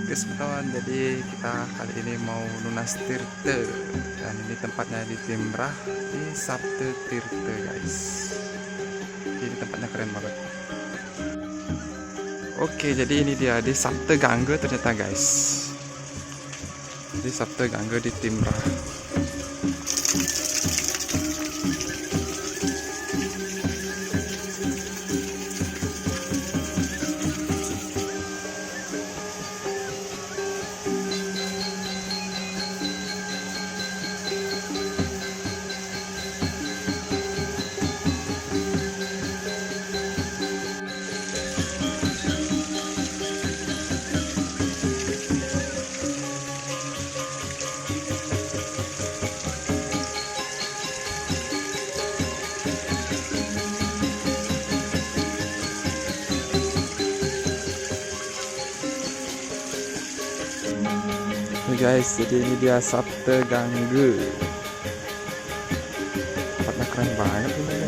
guys kawan, jadi kita kali ini mau lunas Tirte dan ini tempatnya di Timrah di Sabte Tirte guys. Jadi tempatnya keren banget. Oke, jadi ini dia di Sabte Gangge ternyata guys. Di Sabte Gangge di Timrah. Nih guys, jadi ini dia Sabte Gangge. Tempatnya keren banget ini.